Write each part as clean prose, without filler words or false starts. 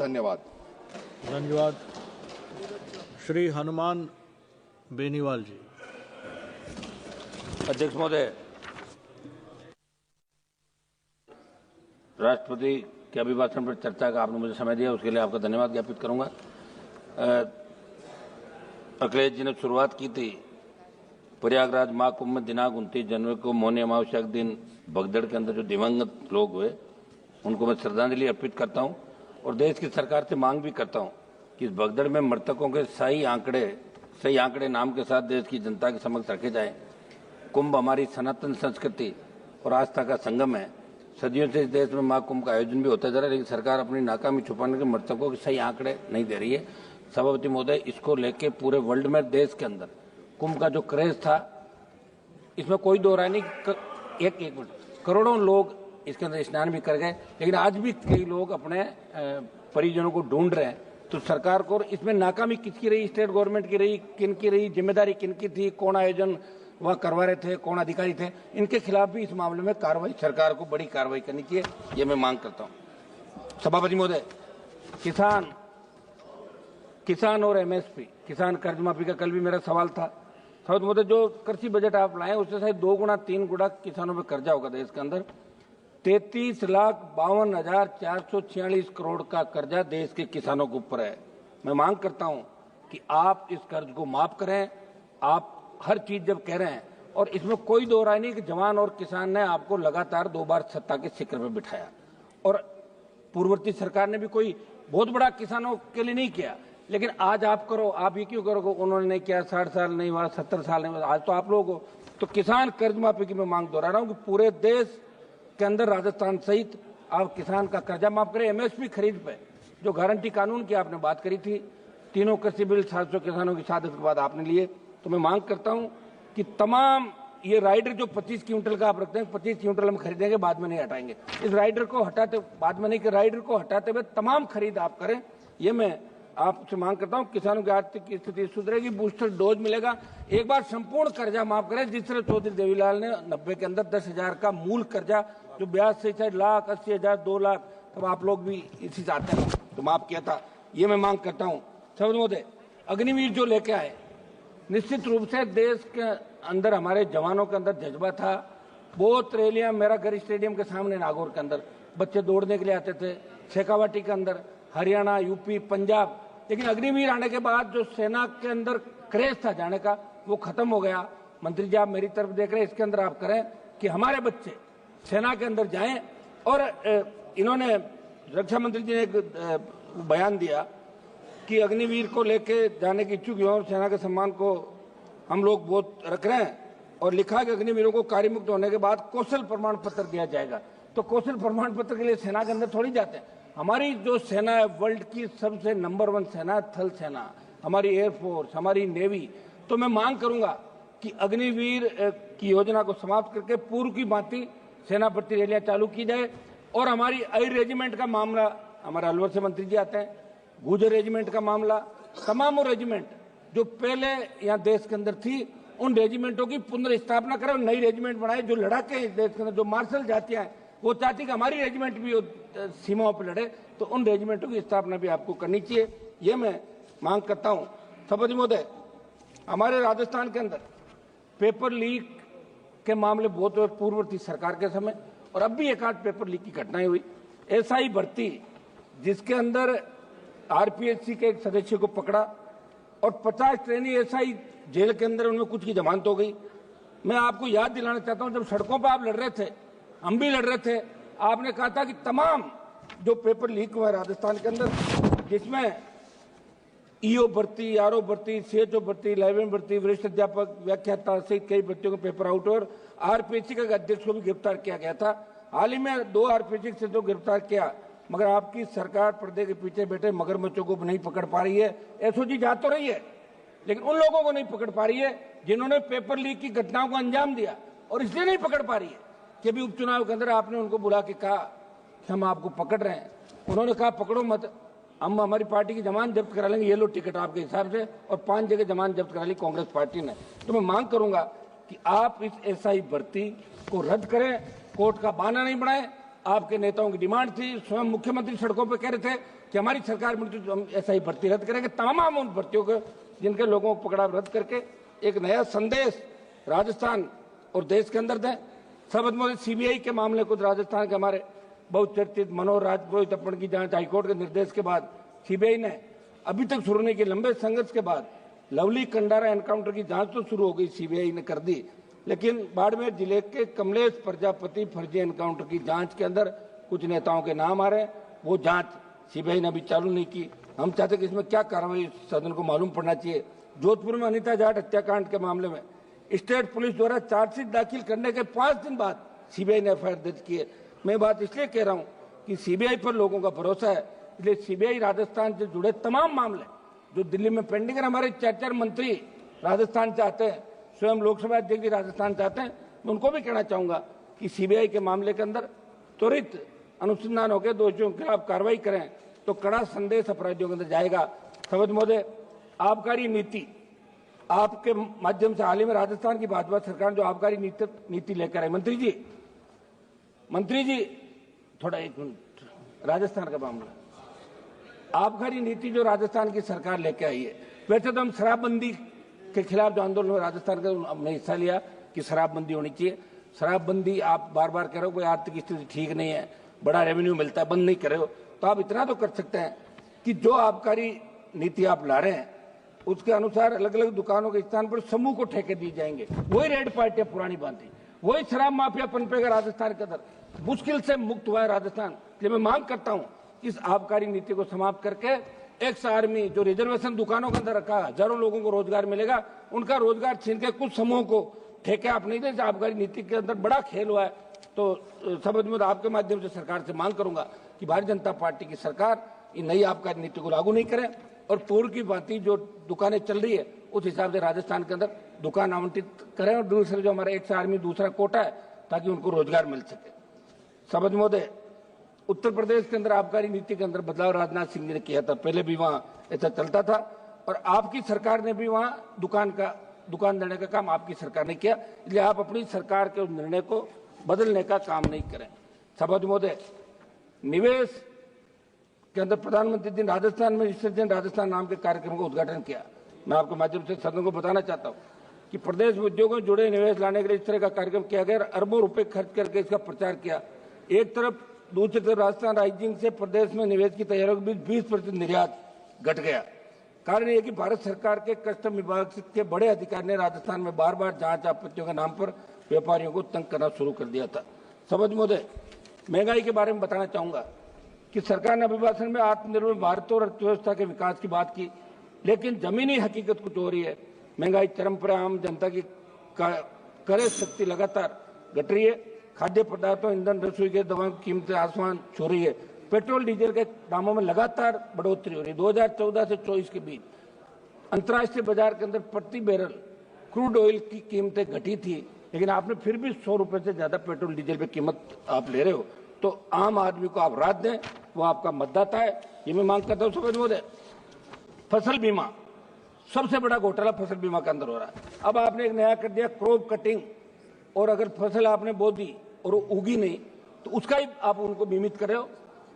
धन्यवाद। धन्यवाद। श्री हनुमान बेनीवाल जी। अध्यक्ष महोदय, राष्ट्रपति के अभिभाषण पर चर्चा का आपने मुझे समय दिया, उसके लिए आपका धन्यवाद ज्ञापित करूंगा। अखिलेश जी ने शुरुआत की थी प्रयागराज महाकुंभ में दिनांक 29 जनवरी को मौनी अमावस्या के दिन भगदड़ के अंदर जो दिवंगत लोग हुए उनको मैं श्रद्धांजलि अर्पित करता हूं और देश की सरकार से मांग भी करता हूं कि इस भगदड़ में मृतकों के सही आंकड़े नाम के साथ देश की जनता के समक्ष रखे जाएं। कुंभ हमारी सनातन संस्कृति और आस्था का संगम है। सदियों से इस देश में महाकुंभ का आयोजन भी होता जा रहा है, लेकिन सरकार अपनी नाकामी छुपाने के मृतकों के सही आंकड़े नहीं दे रही है। सभापति महोदय, इसको लेके पूरे वर्ल्ड में देश के अंदर कुंभ का जो क्रेज था, इसमें कोई दो राय नहीं। एक मिनट, करोड़ों लोग इसके अंदर स्नान भी कर गए, लेकिन आज भी कई लोग अपने परिजनों को ढूंढ रहे हैं। तो सरकार को इसमें नाकामी किसकी रही, स्टेट गवर्नमेंट की रही, किन की रही, जिम्मेदारी किन की थी, कौन आयोजन वह करवा रहे थे, कौन अधिकारी थे, इनके खिलाफ भी इस मामले में कार्रवाई, सरकार को बड़ी कार्रवाई करनी चाहिए, ये मैं मांग करता हूं। सभापति महोदय, किसान और एमएसपी, किसान कर्ज माफी का कल भी मेरा सवाल था। सभापति महोदय, जो कृषि बजट आप लाए उससे शायद 2 गुना 3 गुना किसानों पर कर्जा होगा देश के अंदर। 33,52,446 करोड़ का कर्जा देश के किसानों के ऊपर है। मैं मांग करता हूं कि आप इस कर्ज को माफ करें। आप हर चीज जब कह रहे हैं, और इसमें कोई दो राय नहीं कि जवान और किसान ने आपको लगातार 2 बार सत्ता के शिखर पर बिठाया, और पूर्ववर्ती सरकार ने भी कोई बहुत बड़ा किसानों के लिए नहीं किया, लेकिन आज आप करो। आप ये क्यों करोगे, उन्होंने नहीं किया, 60 साल नहीं हुआ, 70 साल नहीं हुआ, आज तो आप लोग हो। तो किसान कर्ज माफी की मैं मांग दोहरा रहा हूं कि पूरे देश के अंदर राजस्थान सहित आप किसान का कर्जा माफ करें। एमएसपी खरीद पे जो गारंटी कानून की आपने बात करी थी, तीनों कृषि बिल 700 किसानों की शहादत के बाद आपने लिए, तो मैं मांग करता हूं कि तमाम ये राइडर जो 25 क्विंटल का आप रखते हैं, 25 क्विंटल हम खरीदेंगे, बाद में नहीं हटाएंगे। इस राइडर को हटाते, बाद में नहीं कि राइडर को हटाते हुए तमाम खरीद आप करें, ये मैं आपसे मांग करता हूं। किसानों की आर्थिक स्थिति सुधरेगी, बूस्टर डोज मिलेगा। एक बार संपूर्ण कर्जा माफ करें, जिस तरह चौधरी देवीलाल ने 90 के अंदर 10,000 का मूल कर्जा जो ब्याज से चाहे 1,80,000 2 लाख, तब आप लोग भी इसी चाहते हैं तो माफ किया था, ये मैं मांग करता हूं। सभापति महोदय, अग्निवीर जो लेके आए, निश्चित रूप से देश के अंदर हमारे जवानों के अंदर जज्बा था। बहुत रैलियां, मेरा घर स्टेडियम के सामने नागौर के अंदर बच्चे दौड़ने के लिए आते थे, शेखावाटी के अंदर, हरियाणा, यूपी, पंजाब, लेकिन अग्निवीर आने के बाद जो सेना के अंदर क्रेज था जाने का, वो खत्म हो गया। मंत्री जी, आप मेरी तरफ देख रहे हैं, इसके अंदर आप करें कि हमारे बच्चे सेना के अंदर जाएं। और इन्होंने, रक्षा मंत्री जी ने एक बयान दिया कि अग्निवीर को लेके जाने की इच्छुक युवाओं, सेना के सम्मान को हम लोग बहुत रख रहे हैं, और लिखा कि अग्निवीरों को कार्यमुक्त होने के बाद कौशल प्रमाण पत्र दिया जाएगा। तो कौशल प्रमाण पत्र के लिए सेना के अंदर थोड़ी जाते हैं। हमारी जो सेना है, वर्ल्ड की सबसे नंबर 1 सेना, थल सेना, हमारी एयरफोर्स, हमारी नेवी। तो मैं मांग करूंगा कि अग्निवीर की योजना को समाप्त करके पूर्व की भांति सेना भर्ती रैलियां चालू की जाए। और हमारी आई रेजिमेंट का मामला, हमारे अलवर से मंत्री जी आते हैं, गुजर रेजिमेंट का मामला, तमाम रेजिमेंट जो पहले यहाँ देश के अंदर थी, उन रेजिमेंटों की पुनर्स्थापना करें, नई रेजिमेंट बनाए। जो लड़ाके देश के अंदर, जो मार्शल जातियां हैं, वो चाहती कि हमारी रेजिमेंट भी सीमाओं पर लड़े, तो उन रेजिमेंटों की स्थापना भी आपको करनी चाहिए, ये मैं मांग करता हूं। सभापति महोदय, हमारे राजस्थान के अंदर पेपर लीक के मामले बहुत हुए पूर्ववर्ती सरकार के समय, और अब भी एक आध पेपर लीक की घटनाएं हुई। एसआई भर्ती, जिसके अंदर आरपीएससी के एक सदस्य को पकड़ा और 50 ट्रेनी एसआई जेल के अंदर, उनमें कुछ की जमानत हो गई। मैं आपको याद दिलाना चाहता हूं, जब सड़कों पर आप लड़ रहे थे, हम भी लड़ रहे थे, आपने कहा था कि तमाम जो पेपर लीक हुआ राजस्थान के अंदर, जिसमें ईओ भर्ती, आरओ भर्ती, सीएचओ भर्ती, लाइब्रेरियन भर्ती, वरिष्ठ अध्यापक, व्याख्याता सहित कई भर्तियों के पेपर आउट, और आरपीएससी का अध्यक्ष को भी गिरफ्तार किया गया था। हाल ही में 2 आरपीएससी से तो गिरफ्तार किया, मगर आपकी सरकार पर्दे के पीछे बैठे मगरमच्छों को नहीं पकड़ पा रही है। एसओजी जा तो रही है, लेकिन उन लोगों को नहीं पकड़ पा रही है जिन्होंने पेपर लीक की घटनाओं को अंजाम दिया, और इसलिए नहीं पकड़ पा रही है कि भी उपचुनाव के अंदर आपने उनको बुला के कहा कि हम आपको पकड़ रहे हैं। उन्होंने कहा पकड़ो मत, हम हमारी पार्टी की जमानत जब्त करा लेंगे, ये लो टिकट आपके हिसाब से, और 5 जगह जमानत जब्त करा ली कांग्रेस पार्टी ने। तो मैं मांग करूंगा कि आप इस एसआई भर्ती को रद्द करें, कोर्ट का बहाना नहीं बनाए। आपके नेताओं की डिमांड थी, स्वयं मुख्यमंत्री सड़कों पर कह रहे थे कि हमारी सरकार में तो हम ऐसा ही भर्ती रद्द करेंगे, तमाम उन भर्तियों को जिनके लोगों को पकड़ा रद्द करके एक नया संदेश राजस्थान और देश के अंदर दें। सर्वसम्मति सीबीआई के मामले को राजस्थान के हमारे बहुत चर्चित मनोहर राजपुरोहित अपहरण की जांच हाईकोर्ट के निर्देश के बाद सीबीआई ने अभी तक शुरू नहीं की। लंबे संघर्ष के बाद लवली कंडारा एनकाउंटर की जांच तो शुरू हो गई, सीबीआई ने कर दी, लेकिन बाड़मेर जिले के कमलेश प्रजापति फर्जी एनकाउंटर की जांच के अंदर कुछ नेताओं के नाम आ रहे हैं, वो जांच सीबीआई ने अभी चालू नहीं की। हम चाहते कि इसमें क्या कार्रवाई सदन को मालूम पड़ना चाहिए। जोधपुर में अनिता जाट हत्याकांड के मामले में स्टेट पुलिस द्वारा चार्जशीट दाखिल करने के 5 दिन बाद सीबीआई ने एफआईआर दर्ज की है। मैं बात इसलिए कह रहा हूं कि सीबीआई पर लोगों का भरोसा है, इसलिए सीबीआई राजस्थान से जुड़े तमाम मामले जो दिल्ली में पेंडिंग है, हमारे 4 मंत्री राजस्थान चाहते हैं, स्वयं लोकसभा अध्यक्ष भी राजस्थान चाहते हैं, मैं उनको भी कहना चाहूंगा कि सीबीआई के मामले के अंदर त्वरित अनुसंधान होकर दोषियों के खिलाफ कार्रवाई करें तो कड़ा संदेश अपराधियों के अंदर जाएगा। सवज महोदय, आबकारी नीति आपके माध्यम से हाल ही में राजस्थान की भाजपा सरकार जो आबकारी नीति लेकर आई, मंत्री जी थोड़ा एक मिनट, राजस्थान का मामला, आबकारी नीति जो राजस्थान की सरकार लेकर आई है, वैसे तो हम शराबबंदी के खिलाफ जो आंदोलन में राजस्थान का हमने हिस्सा लिया कि शराबबंदी होनी चाहिए। शराबबंदी आप बार बार कह रहे हो कोई आर्थिक स्थिति ठीक नहीं है, बड़ा रेवेन्यू मिलता है, बंद नहीं कर रहे हो, तो आप इतना तो कर सकते हैं कि जो आबकारी नीति आप ला रहे हैं उसके अनुसार अलग अलग दुकानों के स्थान पर समूह को ठेके दिए जाएंगे। वही रेड पार्टियां पुरानी बांधी, वही शराब माफिया पनपेगा राजस्थान के अंदर, मुश्किल से मुक्त हुआ है राजस्थान। इसलिए मैं मांग करता हूं इस आबकारी नीति को समाप्त करके एक्स आर्मी जो रिजर्वेशन दुकानों के अंदर रखा, हजारों लोगों को रोजगार मिलेगा, उनका रोजगार छीन के कुछ समूहों को ठेके आप नहीं दे। आबकारी नीति के अंदर बड़ा खेल हुआ है, तो समझ में आपके माध्यम से सरकार से मांग करूंगा कि भारतीय जनता पार्टी की सरकार इन नई आबकारी नीति को लागू नहीं करे और पूर्व की भांति जो दुकानें चल रही है उस हिसाब से राजस्थान के अंदर दुकान आवंटित करें और दूसरे जो हमारा एक्स आर्मी दूसरा कोटा है ताकि उनको रोजगार मिल सके। समझ महोदय, उत्तर प्रदेश के अंदर आबकारी नीति के अंदर बदलाव राजनाथ सिंह जी ने किया था, पहले भी वहां ऐसा चलता था और आपकी सरकार ने भी वहां दुकान देने का काम आपकी सरकार ने किया, इसलिए आप अपनी सरकार के उस निर्णय को बदलने का काम नहीं करें। समझ महोदय, निवेश के अंदर प्रधानमंत्री जी राजस्थान में रिसर्जेंट राजस्थान नाम के कार्यक्रम का उद्घाटन किया। मैं आपके माध्यम से सदन को बताना चाहता हूं कि प्रदेश में उद्योगों से जुड़े निवेश लाने के लिए इस तरह का कार्यक्रम किया गया, अरबों रुपए खर्च करके इसका प्रचार किया। एक तरफ, दूसरी तरफ राजस्थान राइजिंग से प्रदेश में निवेश की तैयारियों के बीच 20% निर्यात घट गया। कारण यह कि भारत सरकार के कस्टम विभाग के बड़े अधिकारी ने राजस्थान में बार बार जांच आपत्तियों के नाम पर व्यापारियों को तंग करना शुरू कर दिया था। समझ महोदय, महंगाई के बारे में बताना चाहूंगा कि सरकार ने अभिभाषण में आत्मनिर्भर भारत और अर्थव्यवस्था के विकास की बात की, लेकिन जमीनी हकीकत कुछ हो रही है। महंगाई चरम पर, आम जनता की क्रय शक्ति लगातार घट रही है। खाद्य पदार्थों, ईंधन, रसोई गैस, दवाओं की कीमतें आसमान छू रही है। पेट्रोल डीजल के दामों में लगातार बढ़ोतरी हो रही है। 2014 से 24 के बीच अंतर्राष्ट्रीय बाजार के अंदर प्रति बैरल क्रूड ऑयल की कीमतें घटी थी, लेकिन आपने फिर भी 100 रुपए से ज्यादा पेट्रोल डीजल पे कीमत आप ले रहे हो, तो आम आदमी को आप राहत दें, वो आपका मतदाता है, ये मैं मांग करता हूं। समझ महोदय, फसल बीमा, सबसे बड़ा घोटाला फसल बीमा के अंदर हो रहा है। अब आपने एक नया कर दिया क्रॉप कटिंग, और अगर फसल आपने बो दी और उगी नहीं तो उसका ही आप उनको बीमित कर रहे हो।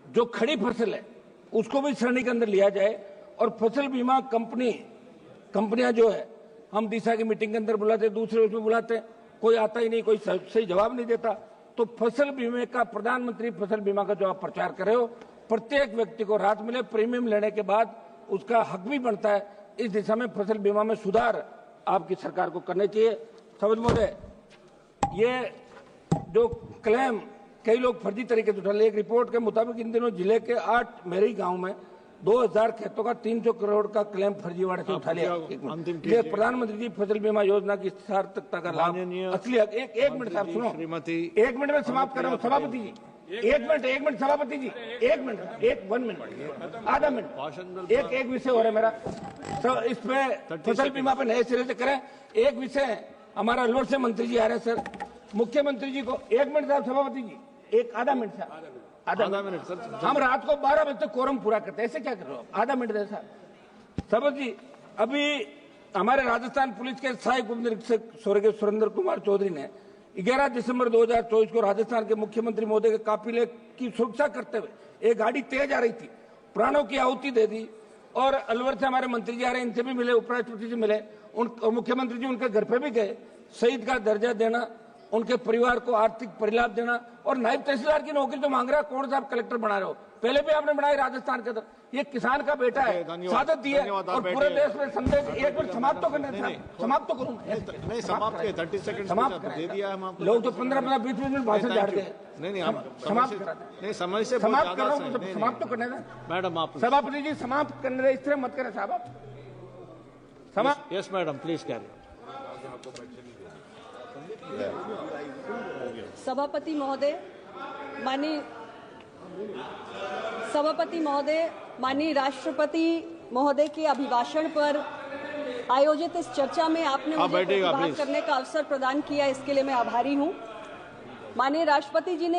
जो खड़ी फसल है उसको भी श्रेणी के अंदर लिया जाए और फसल बीमा कंपनियां जो है, हम दिशा की मीटिंग के अंदर बुलाते, दूसरे उसमें बुलाते, कोई आता ही नहीं, कोई सही जवाब नहीं देता। तो फसल बीमे का, प्रधानमंत्री फसल बीमा का जो आप प्रचार कर रहे हो, प्रत्येक व्यक्ति को राहत मिले, प्रीमियम लेने के बाद उसका हक भी बनता है। इस दिशा में फसल बीमा में सुधार आपकी सरकार को करने चाहिए। समझ महोदय, ये जो क्लेम कई लोग फर्जी तरीके से उठा रहे, एक रिपोर्ट के मुताबिक इन दिनों जिले के 8 मेरी गांव में 2000 खेतों का 300 करोड़ का क्लेम फर्जीवाड़े से उठा लिया। ये प्रधानमंत्री जी फसल बीमा योजना की सार्थकता का लाभ असली एक मिनट साहब सुनो, 1 मिनट में समाप्त कर रहा हूँ सभापति जी, 1 मिनट सभापति जी, 1 मिनट, 1 मिनट, आधा मिनट, एक विषय हो रहा है मेरा, तो इस पे फसल बीमा पे नए सिरे से करें। एक विषय हमारा लोड से मंत्री जी आ रहे हैं सर, मुख्यमंत्री जी को 1 मिनट साहब, सभापति जी आधा मिनट साहब, आधा मिनट सर, हम रात को 12 बजे तक कोरम पूरा करते हैं, ऐसे क्या कर रहे हो? आधा मिनट दे साहब। सभापति जी, अभी हमारे राजस्थान पुलिस के सहायक उप निरीक्षक स्वर्गीय सुरेंद्र कुमार चौधरी ने 11 दिसंबर 2024 को राजस्थान के मुख्यमंत्री महोदय के काफिले की सुरक्षा करते हुए एक गाड़ी तेज आ रही थी प्राणों की आहुति दे दी। और अलवर से हमारे मंत्री जी आ रहे हैं, इनसे भी मिले, उपराष्ट्रपति से मिले, और मुख्यमंत्री जी उनके घर पे भी गए। शहीद का दर्जा देना, उनके परिवार को आर्थिक परिलाभ देना, और नायब तहसीलदार की नौकरी तो मांग रहा है, कौन सा आप कलेक्टर बना रहे हो? पहले भी आपने बनाई राजस्थान के अंदर। ये किसान का बेटा है, सादत दी है, और पूरे देश में संदेश। एक मिनट समाप्त तो करना है, समाप्त तो करूँ नहीं, समाप्त 30 सेकंड समाप्त दे दिया हम आपको। लोग तो 15-15 20 मिनट भाषण झाड़ गए। नहीं, हम समाप्त नहीं, समय से समाप्त कर रहा हूँ, समाप्त तो करने दें मैडम। आप सभापति जी, समाप्त करने दें, इस तरह मत करें साहब। आप समाप्त। Yes madam, please carry. सभापति महोदय, माननीय राष्ट्रपति महोदय के अभिभाषण पर आयोजित इस चर्चा में आपने मुझे प्रतिभाग करने का अवसर प्रदान किया, इसके लिए मैं आभारी हूं। माननीय राष्ट्रपति जी ने